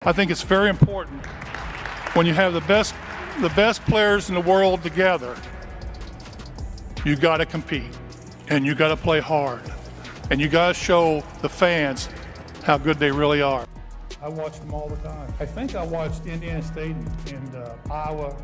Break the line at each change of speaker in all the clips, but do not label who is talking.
I think it's very important when you have the best players in the world together, you got to compete and you got to play hard and you got to show the fans how good they really are. I watch them all the time. I think I watched Indiana State and Iowa.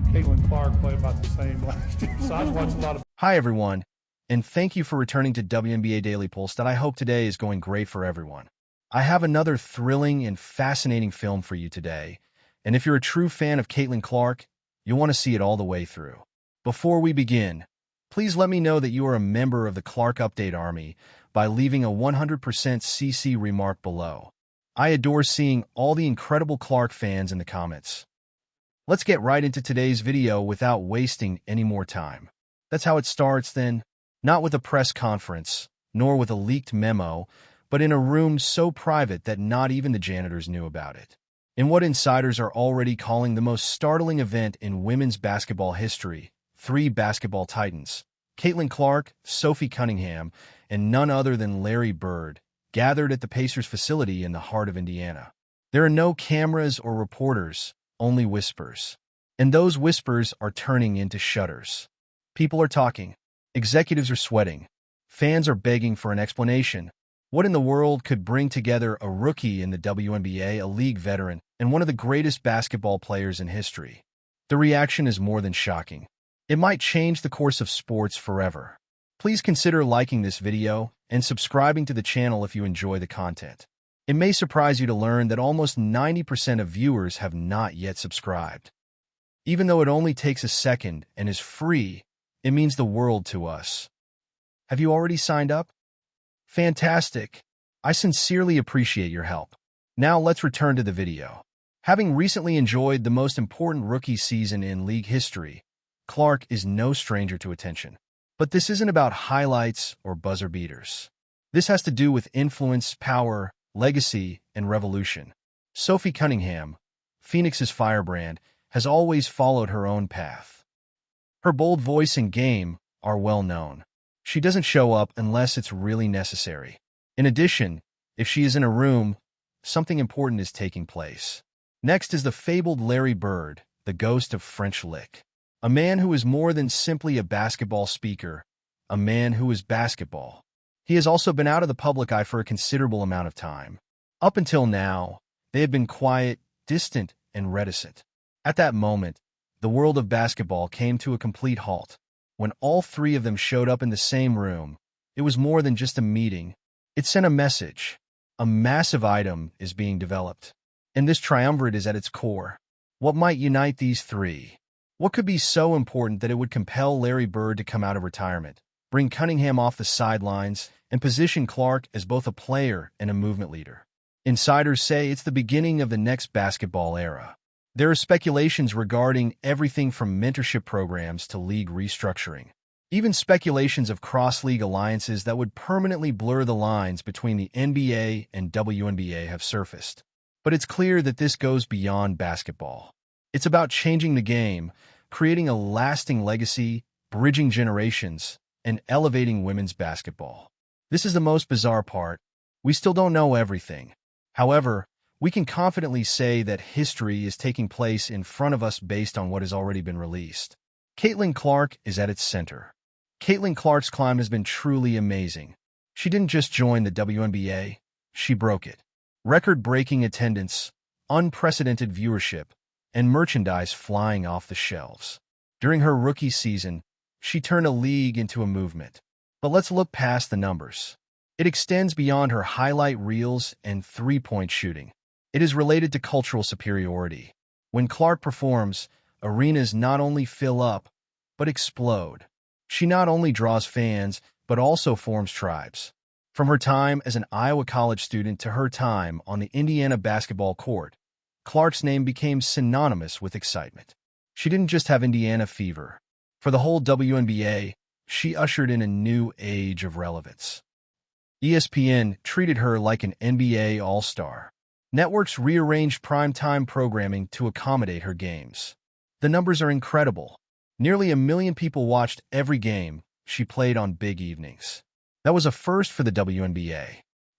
Caitlin Clark played about the same last year, so I watched a lot of.
Hi everyone, and thank you for returning to WNBA Daily Pulse. That I hope today is going great for everyone. I have another thrilling and fascinating film for you today, and if you're a true fan of Caitlin Clark, you'll want to see it all the way through. Before we begin, please let me know that you are a member of the Clark Update Army by leaving a 100% CC remark below. I adore seeing all the incredible Clark fans in the comments. Let's get right into today's video without wasting any more time. That's how it starts then, not with a press conference, nor with a leaked memo, but in a room so private that not even the janitors knew about it. In what insiders are already calling the most startling event in women's basketball history, three basketball titans, Caitlin Clark, Sophie Cunningham, and none other than Larry Bird, gathered at the Pacers facility in the heart of Indiana. There are no cameras or reporters, only whispers. And those whispers are turning into shudders. People are talking. Executives are sweating. Fans are begging for an explanation. What in the world could bring together a rookie in the WNBA, a league veteran, and one of the greatest basketball players in history? The reaction is more than shocking. It might change the course of sports forever. Please consider liking this video and subscribing to the channel if you enjoy the content. It may surprise you to learn that almost 90% of viewers have not yet subscribed. Even though it only takes a second and is free, it means the world to us. Have you already signed up? Fantastic. I sincerely appreciate your help. Now let's return to the video. Having recently enjoyed the most important rookie season in league history, Clark is no stranger to attention. But this isn't about highlights or buzzer beaters. This has to do with influence, power, legacy, and revolution. Sophie Cunningham, Phoenix's firebrand, has always followed her own path. Her bold voice and game are well known. She doesn't show up unless it's really necessary. In addition, if she is in a room, something important is taking place. Next is the fabled Larry Bird, the ghost of French Lick. A man who is more than simply a basketball speaker, a man who is basketball. He has also been out of the public eye for a considerable amount of time. Up until now, they have been quiet, distant, and reticent. At that moment, the world of basketball came to a complete halt. When all three of them showed up in the same room, it was more than just a meeting. It sent a message. A massive item is being developed. And this triumvirate is at its core. What might unite these three? What could be so important that it would compel Larry Bird to come out of retirement, bring Cunningham off the sidelines, and position Clark as both a player and a movement leader? Insiders say it's the beginning of the next basketball era. There are speculations regarding everything from mentorship programs to league restructuring. Even speculations of cross-league alliances that would permanently blur the lines between the NBA and WNBA have surfaced. But it's clear that this goes beyond basketball. It's about changing the game, creating a lasting legacy, bridging generations, and elevating women's basketball. This is the most bizarre part. We still don't know everything. However, we can confidently say that history is taking place in front of us based on what has already been released. Caitlin Clark is at its center. Caitlin Clark's climb has been truly amazing. She didn't just join the WNBA, she broke it. Record-breaking attendance, unprecedented viewership, and merchandise flying off the shelves. During her rookie season, she turned a league into a movement. But let's look past the numbers. It extends beyond her highlight reels and three-point shooting. It is related to cultural superiority. When Clark performs, arenas not only fill up, but explode. She not only draws fans, but also forms tribes. From her time as an Iowa college student to her time on the Indiana basketball court, Clark's name became synonymous with excitement. She didn't just have Indiana fever. For the whole WNBA, she ushered in a new age of relevance. ESPN treated her like an NBA all-star. Networks rearranged primetime programming to accommodate her games. The numbers are incredible. Nearly 1 million people watched every game she played on big evenings. That was a first for the WNBA.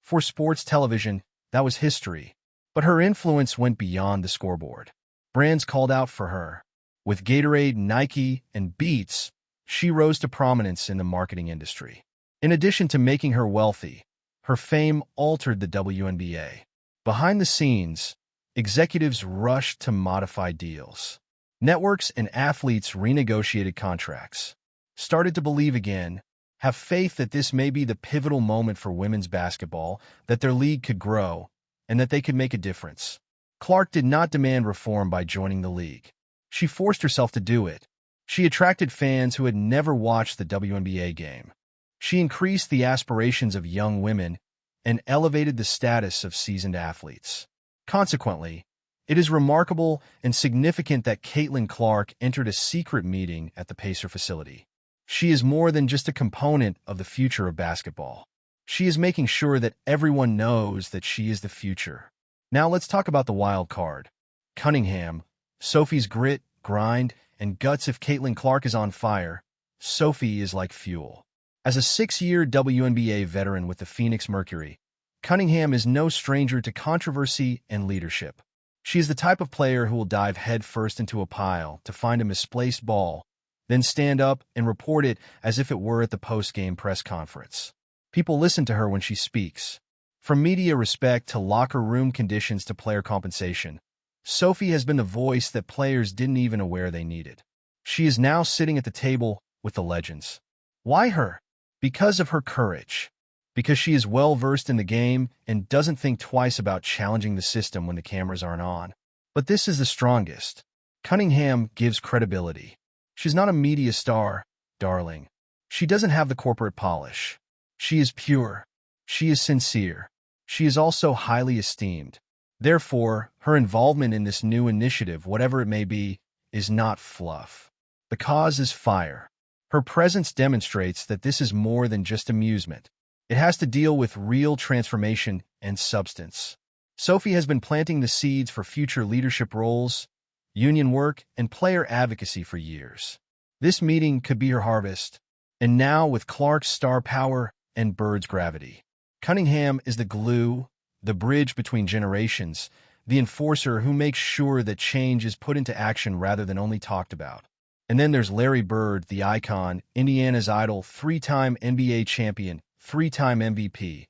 For sports television, that was history. But her influence went beyond the scoreboard. Brands called out for her. With Gatorade, Nike, and Beats, she rose to prominence in the marketing industry. In addition to making her wealthy, her fame altered the WNBA. Behind the scenes, executives rushed to modify deals. Networks and athletes renegotiated contracts, started to believe again, have faith that this may be the pivotal moment for women's basketball, that their league could grow, and that they could make a difference. Clark did not demand reform by joining the league. She forced herself to do it. She attracted fans who had never watched the WNBA game. She increased the aspirations of young women and elevated the status of seasoned athletes. Consequently, it is remarkable and significant that Caitlin Clark entered a secret meeting at the Pacer facility. She is more than just a component of the future of basketball. She is making sure that everyone knows that she is the future. Now let's talk about the wild card. Cunningham, Sophie's grit, grind, and guts. If Caitlin Clark is on fire, Sophie is like fuel. As a 6-year WNBA veteran with the Phoenix Mercury, Cunningham is no stranger to controversy and leadership. She is the type of player who will dive headfirst into a pile to find a misplaced ball, then stand up and report it as if it were at the post-game press conference. People listen to her when she speaks. From media respect to locker room conditions to player compensation, Sophie has been the voice that players didn't even aware they needed. She is now sitting at the table with the legends. Why her? Because of her courage. Because she is well-versed in the game and doesn't think twice about challenging the system when the cameras aren't on. But this is the strongest. Cunningham gives credibility. She's not a media star, darling. She doesn't have the corporate polish. She is pure. She is sincere. She is also highly esteemed. Therefore, her involvement in this new initiative, whatever it may be, is not fluff. The cause is fire. Her presence demonstrates that this is more than just amusement. It has to deal with real transformation and substance. Sophie has been planting the seeds for future leadership roles, union work, and player advocacy for years. This meeting could be her harvest. And now, with Clark's star power and Bird's gravity, Cunningham is the glue, the bridge between generations, the enforcer who makes sure that change is put into action rather than only talked about. And then there's Larry Bird, the icon, Indiana's idol, 3-time NBA champion, 3-time MVP,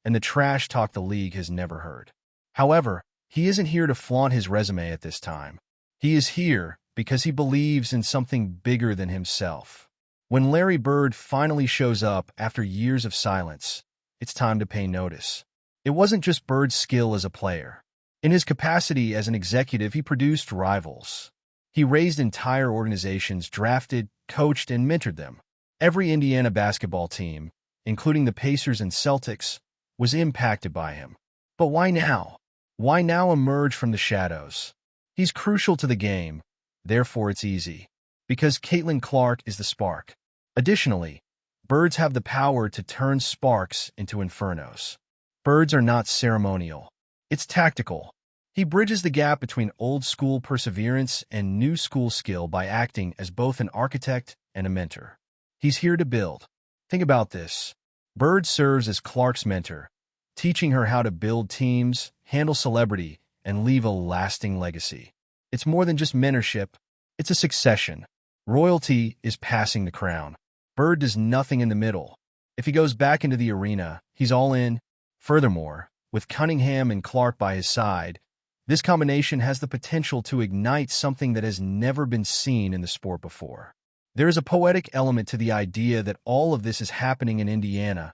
and the trash talk the league has never heard. However, he isn't here to flaunt his resume at this time. He is here because he believes in something bigger than himself. When Larry Bird finally shows up after years of silence, it's time to pay notice. It wasn't just Bird's skill as a player. In his capacity as an executive, he produced rivals. He raised entire organizations, drafted, coached, and mentored them. Every Indiana basketball team, including the Pacers and Celtics, was impacted by him. But why now? Why now emerge from the shadows? He's crucial to the game, therefore it's easy. Because Caitlin Clark is the spark. Additionally, Birds have the power to turn sparks into infernos. Birds are not ceremonial. It's tactical. He bridges the gap between old-school perseverance and new-school skill by acting as both an architect and a mentor. He's here to build. Think about this. Bird serves as Clark's mentor, teaching her how to build teams, handle celebrity, and leave a lasting legacy. It's more than just mentorship. It's a succession. Royalty is passing the crown. Bird does nothing in the middle. If he goes back into the arena, he's all in. Furthermore, with Cunningham and Clark by his side, this combination has the potential to ignite something that has never been seen in the sport before. There is a poetic element to the idea that all of this is happening in Indiana,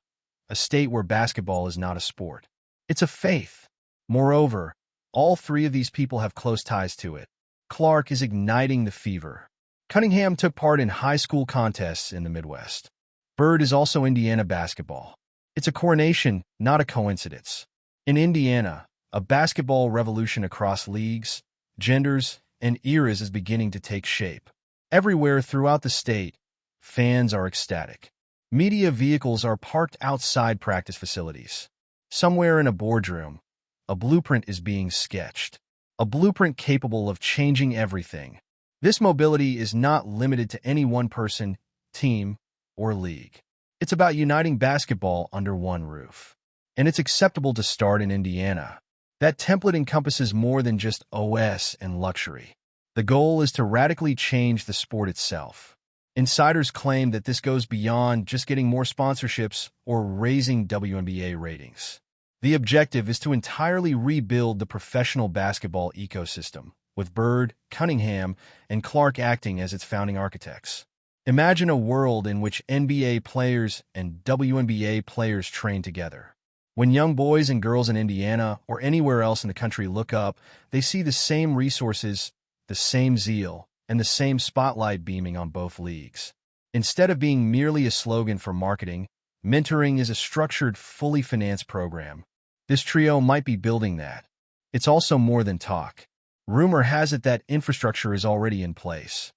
a state where basketball is not a sport. It's a faith. Moreover, all three of these people have close ties to it. Clark is igniting the fever. Cunningham took part in high school contests in the Midwest. Bird is also Indiana basketball. It's a coronation, not a coincidence. In Indiana, a basketball revolution across leagues, genders, and eras is beginning to take shape. Everywhere throughout the state, fans are ecstatic. Media vehicles are parked outside practice facilities. Somewhere in a boardroom, a blueprint is being sketched. A blueprint capable of changing everything. This mobility is not limited to any one person, team, or league. It's about uniting basketball under one roof. And it's acceptable to start in Indiana. That template encompasses more than just OS and luxury. The goal is to radically change the sport itself. Insiders claim that this goes beyond just getting more sponsorships or raising WNBA ratings. The objective is to entirely rebuild the professional basketball ecosystem, with Bird, Cunningham, and Clark acting as its founding architects. Imagine a world in which NBA players and WNBA players train together. When young boys and girls in Indiana or anywhere else in the country look up, they see the same resources, the same zeal, and the same spotlight beaming on both leagues. Instead of being merely a slogan for marketing, mentoring is a structured, fully financed program. This trio might be building that. It's also more than talk. Rumor has it that infrastructure is already in place.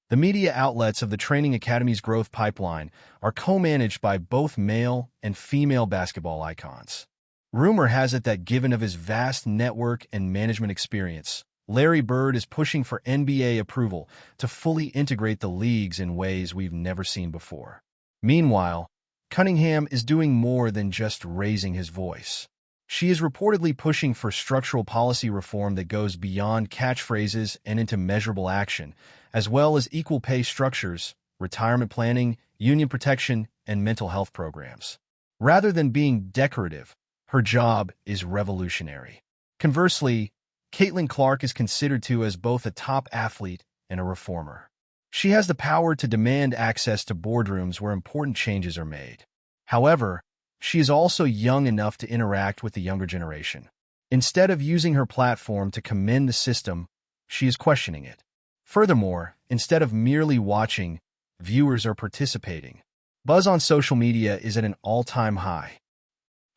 The media outlets of the Training Academy's growth pipeline are co-managed by both male and female basketball icons. Rumor has it that given of his vast network and management experience, Larry Bird is pushing for NBA approval to fully integrate the leagues in ways we've never seen before. Meanwhile, Cunningham is doing more than just raising his voice. She is reportedly pushing for structural policy reform that goes beyond catchphrases and into measurable action, as well as equal pay structures, retirement planning, union protection, and mental health programs. Rather than being decorative, her job is revolutionary. Conversely, Caitlin Clark is considered to as both a top athlete and a reformer. She has the power to demand access to boardrooms where important changes are made. However, she is also young enough to interact with the younger generation. Instead of using her platform to commend the system, she is questioning it. Furthermore, instead of merely watching, viewers are participating. Buzz on social media is at an all-time high.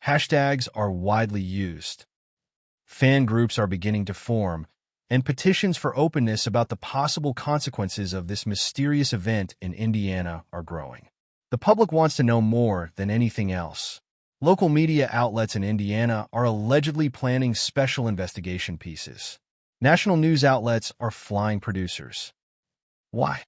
Hashtags are widely used. Fan groups are beginning to form, and petitions for openness about the possible consequences of this mysterious event in Indiana are growing. The public wants to know more than anything else. Local media outlets in Indiana are allegedly planning special investigation pieces. National news outlets are flying producers. Why?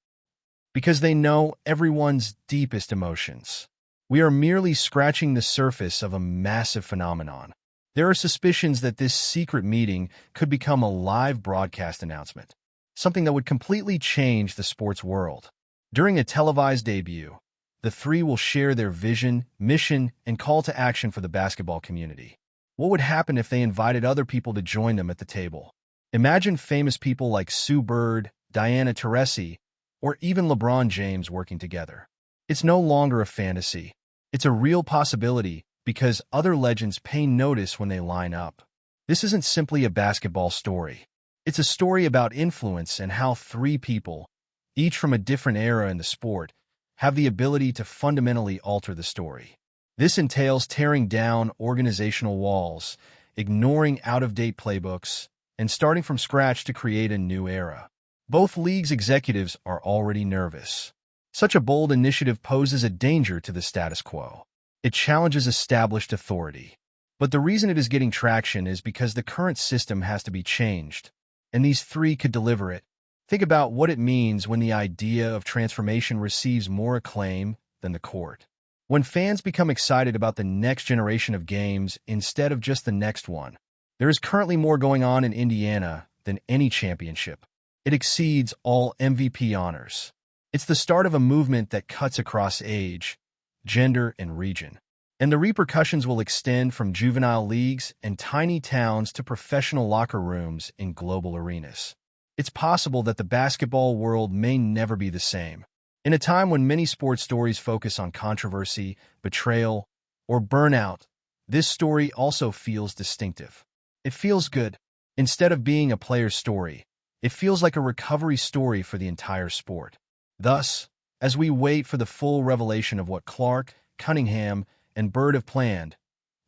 Because they know everyone's deepest emotions. We are merely scratching the surface of a massive phenomenon. There are suspicions that this secret meeting could become a live broadcast announcement, something that would completely change the sports world. During a televised debut, the three will share their vision, mission, and call to action for the basketball community. What would happen if they invited other people to join them at the table? Imagine famous people like Sue Bird, Diana Taurasi, or even LeBron James working together. It's no longer a fantasy. It's a real possibility because other legends pay notice when they line up. This isn't simply a basketball story. It's a story about influence and how three people, each from a different era in the sport, have the ability to fundamentally alter the story. This entails tearing down organizational walls, ignoring out-of-date playbooks, and starting from scratch to create a new era. Both leagues' executives are already nervous. Such a bold initiative poses a danger to the status quo. It challenges established authority. But the reason it is getting traction is because the current system has to be changed, and these three could deliver it. Think about what it means when the idea of transformation receives more acclaim than the court. When fans become excited about the next generation of games instead of just the next one. There is currently more going on in Indiana than any championship. It exceeds all MVP honors. It's the start of a movement that cuts across age, gender, and region. And the repercussions will extend from juvenile leagues and tiny towns to professional locker rooms in global arenas. It's possible that the basketball world may never be the same. In a time when many sports stories focus on controversy, betrayal, or burnout, this story also feels distinctive. It feels good. Instead of being a player's story, it feels like a recovery story for the entire sport. Thus, as we wait for the full revelation of what Clark, Cunningham, and Bird have planned,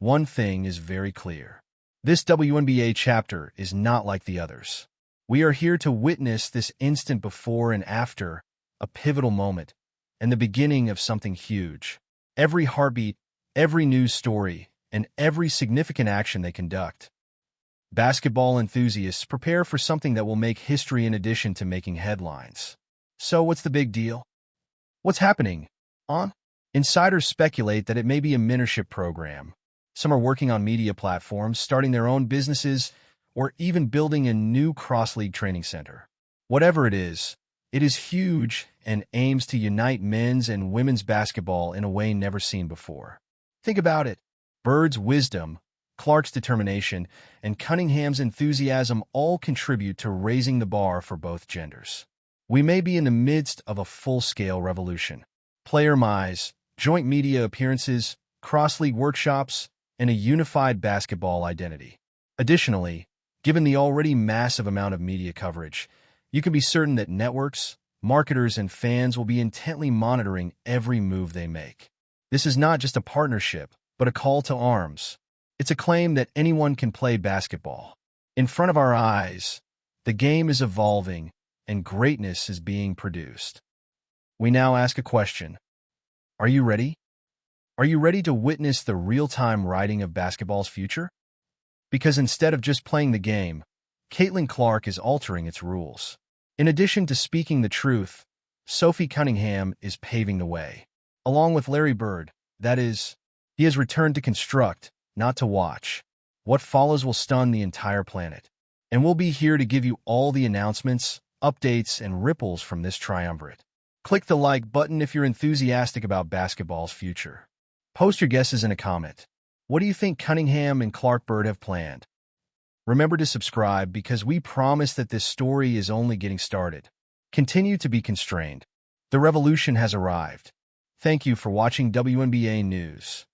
one thing is very clear. This WNBA chapter is not like the others. We are here to witness this instant before and after, a pivotal moment, and the beginning of something huge. Every heartbeat, every news story, and every significant action they conduct. Basketball enthusiasts prepare for something that will make history in addition to making headlines. So what's the big deal? What's happening? Insiders speculate that it may be a mentorship program, Some are working on media platforms, starting their own businesses, or even building a new cross-league training center. Whatever it is huge and aims to unite men's and women's basketball in a way never seen before. Think about it. Bird's wisdom, Clark's determination, and Cunningham's enthusiasm all contribute to raising the bar for both genders. We may be in the midst of a full-scale revolution. Player mize, joint media appearances, cross-league workshops, and a unified basketball identity. Additionally, given the already massive amount of media coverage, you can be certain that networks, marketers, and fans will be intently monitoring every move they make. This is not just a partnership, but a call to arms. It's a claim that anyone can play basketball. In front of our eyes, the game is evolving and greatness is being produced. We now ask a question. Are you ready? Are you ready to witness the real-time writing of basketball's future? Because instead of just playing the game, Caitlin Clark is altering its rules. In addition to speaking the truth, Sophie Cunningham is paving the way. Along with Larry Bird, that is, he has returned to construct, not to watch. What follows will stun the entire planet. And we'll be here to give you all the announcements, updates, and ripples from this triumvirate. Click the like button if you're enthusiastic about basketball's future. Post your guesses in a comment. What do you think Cunningham and Clark Bird have planned? Remember to subscribe because we promise that this story is only getting started. Continue to be constrained. The revolution has arrived. Thank you for watching WNBA News.